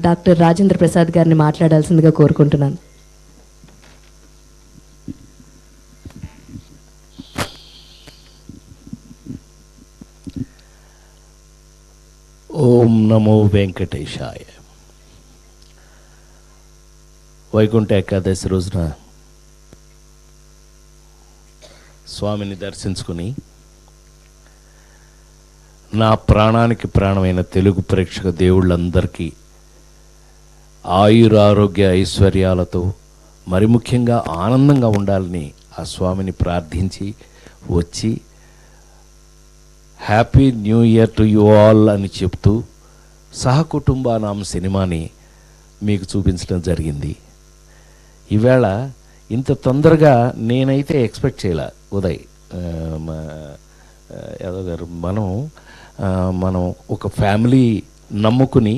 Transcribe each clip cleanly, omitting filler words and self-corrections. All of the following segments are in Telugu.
డాక్టర్ రాజేంద్ర ప్రసాద్ గారిని మాట్లాడాల్సిందిగా కోరుకుంటున్నాను. ఓం నమో వెంకటేశాయ. వైకుంఠ ఏకాదశి రోజున స్వామిని దర్శించుకుని నా ప్రాణానికి ప్రాణమైన తెలుగు ప్రేక్షక దేవుళ్ళందరికీ ఆయురారోగ్య ఐశ్వర్యాలతో మరి ముఖ్యంగా ఆనందంగా ఉండాలని ఆ స్వామిని ప్రార్థించి వచ్చి happy new year to you all అని చెప్తూ సహకుటుంబానాం సినిమాని మీకు చూపించడం జరిగింది. ఈవేళ ఇంత తొందరగా నేనైతే ఎక్స్పెక్ట్ చేయలే. ఉదయ్ యాదవ్ గారు, మనం ఒక ఫ్యామిలీ నమ్ముకుని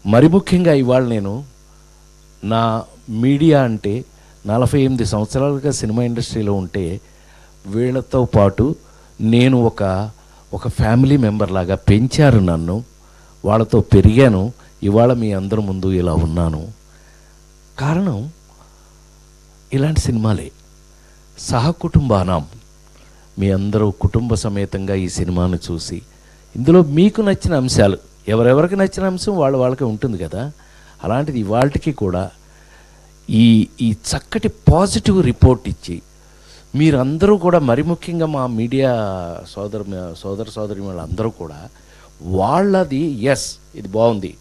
మరి ముఖ్యంగా ఇవాళ నేను నా మీడియా అంటే 48 సంవత్సరాలుగా సినిమా ఇండస్ట్రీలో ఉంటే వీళ్ళతో పాటు నేను ఒక ఫ్యామిలీ మెంబర్ లాగా పెంచారు నన్ను, వాళ్ళతో పెరిగాను. ఇవాళ మీ అందరి ముందు ఇలా ఉన్నాను. కారణం ఇలాంటి సినిమాలే. సహకుటుంబానాం, మీ అందరూ కుటుంబ సమేతంగా ఈ సినిమాను చూసి ఇందులో మీకు నచ్చిన అంశాలు, ఎవరెవరికి నచ్చిన అంశం వాళ్ళకి ఉంటుంది కదా, అలాంటిది ఇవాళకి కూడా ఈ చక్కటి పాజిటివ్ రిపోర్ట్ ఇచ్చి మీరందరూ కూడా మరి ముఖ్యంగా మా మీడియా సోదరి వాళ్ళందరూ కూడా వాళ్ళది ఎస్ ఇది బాగుంది,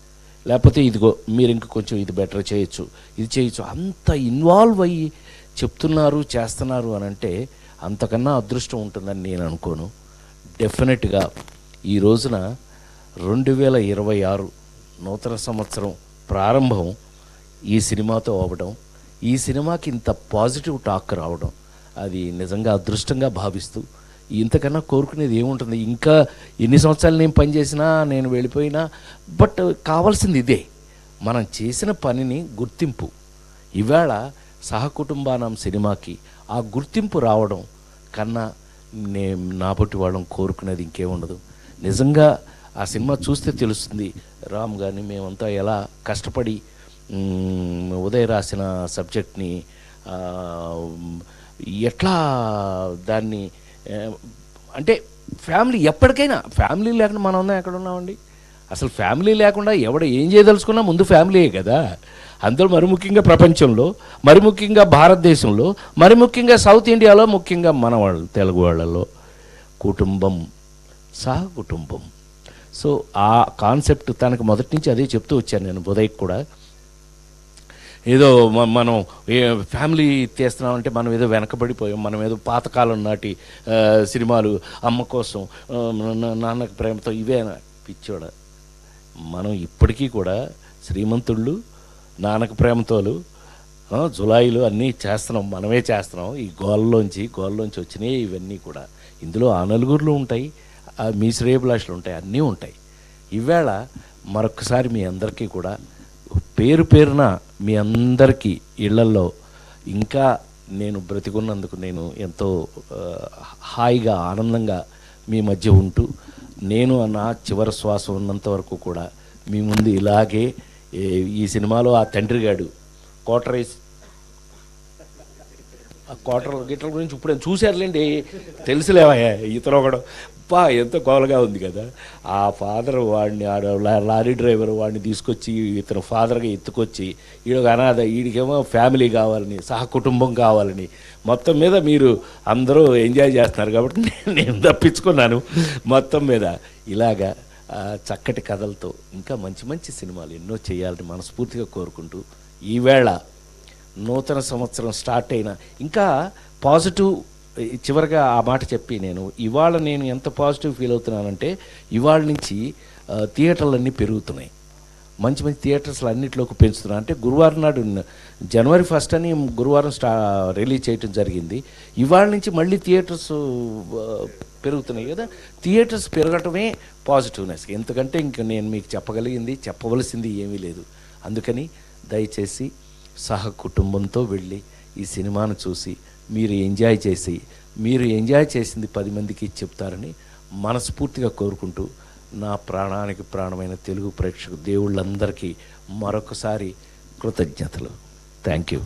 లేకపోతే ఇదిగో మీరు ఇంక కొంచెం ఇది బెటర్ చేయొచ్చు, ఇది చేయొచ్చు, అంత ఇన్వాల్వ్ అయ్యి చెప్తున్నారు చేస్తున్నారు అని అంటే అంతకన్నా అదృష్టం ఉంటుందని నేను అనుకోను. డెఫినెట్గా ఈ రోజున 2026 నూతన సంవత్సరం ప్రారంభం ఈ సినిమాతో అవ్వడం, ఈ సినిమాకి ఇంత పాజిటివ్ టాక్ రావడం అది నిజంగా అదృష్టంగా భావిస్తూ ఇంతకన్నా కోరుకునేది ఏముంటుంది. ఇంకా ఎన్ని సంవత్సరాలు నేను పనిచేసినా నేను వెళ్ళిపోయినా బట్ కావాల్సింది ఇదే, మనం చేసిన పనిని గుర్తింపు. ఇవాళ సహకుటుంబానం సినిమాకి ఆ గుర్తింపు రావడం కన్నా నా బట్టి వాళ్ళం కోరుకునేది ఇంకేముండదు. నిజంగా ఆ సినిమా చూస్తే తెలుస్తుంది రామ్ గారిని మేమంతా ఎలా కష్టపడి ఉదయ్ రాసిన సబ్జెక్ట్ని ఎట్లా దాన్ని అంటే ఫ్యామిలీ ఎప్పటికైనా ఫ్యామిలీ లేకుండా మనం ఉందా ఎక్కడ ఉన్నామండి. అసలు ఫ్యామిలీ లేకుండా ఏం చేయదలుచుకున్నా ముందు ఫ్యామిలీయే కదా. అందులో మరి ముఖ్యంగా ప్రపంచంలో, మరి ముఖ్యంగా భారతదేశంలో, మరి ముఖ్యంగా సౌత్ ఇండియాలో, ముఖ్యంగా మన వాళ్ళు తెలుగు వాళ్ళలో కుటుంబం సహకుటుంబం. సో ఆ కాన్సెప్ట్ తనకు మొదటి నుంచి అదే చెప్తూ వచ్చాను నేను ఉదయ్కి కూడా. ఏదో మనం ఫ్యామిలీ తీస్తున్నామంటే మనం ఏదో వెనకబడిపోయాం, మనం ఏదో పాతకాలం నాటి సినిమాలు అమ్మ కోసం నాన్నకి ప్రేమతో ఇవే పిచ్చోడ. మనం ఇప్పటికీ కూడా శ్రీమంతుళ్ళు, నాన్నకి ప్రేమతోలు, జులాయిలు అన్నీ చేస్తున్నాం, మనమే చేస్తున్నాం. ఈ గోల్లోంచి వచ్చినాయి ఇవన్నీ కూడా. ఇందులో ఆ నలుగురులు ఉంటాయి, మీ శ్రేయభిలాషలు ఉంటాయి, అన్నీ ఉంటాయి. ఈవేళ మరొకసారి మీ అందరికీ కూడా పేరు పేరున మీ అందరికీ ఇళ్లల్లో ఇంకా నేను బ్రతికున్నందుకు నేను ఎంతో హాయిగా ఆనందంగా మీ మధ్య ఉంటూ నేను నా చివరి శ్వాస ఉన్నంత వరకు కూడా మీ ముందు ఇలాగే ఈ సినిమాలో ఆ తండ్రిగాడు క్వార్టర్ గిట్ల గురించి ఇప్పుడు చూశారులేండి, తెలుసులేవా ఇతను ఒకడు ఎంతో గోలగా ఉంది కదా. ఆ ఫాదర్ వాడిని లారీ డ్రైవర్ వాడిని తీసుకొచ్చి ఇతను ఫాదర్గా ఎత్తుకొచ్చి ఈడొక అనాథ, వీడికేమో ఫ్యామిలీ కావాలని, సహకుటుంబం కావాలని, మొత్తం మీద మీరు అందరూ ఎంజాయ్ చేస్తున్నారు కాబట్టి నేను తప్పించుకున్నాను. మొత్తం మీద ఇలాగా చక్కటి కథలతో ఇంకా మంచి మంచి సినిమాలు ఎన్నో చేయాలని మనస్ఫూర్తిగా కోరుకుంటూ ఈవేళ నూతన సంవత్సరం స్టార్ట్ అయిన ఇంకా పాజిటివ్, చివరిగా ఆ మాట చెప్పి ఇవాళ నేను ఎంత పాజిటివ్ ఫీల్ అవుతున్నానంటే ఇవాళ నుంచి థియేటర్లన్నీ పెరుగుతున్నాయి, మంచి మంచి థియేటర్స్లు అన్నింటిలోకి పెంచుతున్నాను. అంటే గురువారం నాడు January 1st అని గురువారం రిలీజ్ చేయటం జరిగింది. ఇవాళ నుంచి మళ్ళీ థియేటర్స్ పెరుగుతున్నాయి కదా. థియేటర్స్ పెరగటమే పాజిటివ్నెస్. ఎందుకంటే ఇంక నేను మీకు చెప్పవలసింది ఏమీ లేదు. అందుకని దయచేసి సహకుటుంబంతో వెళ్ళి ఈ సినిమాను చూసి మీరు ఎంజాయ్ చేసింది 10 మందికి చెప్తారని మనస్ఫూర్తిగా కోరుకుంటూ నా ప్రాణానికి ప్రాణమైన తెలుగు ప్రేక్షకు దేవుళ్ళందరికీ మరొకసారి కృతజ్ఞతలు. Thank you.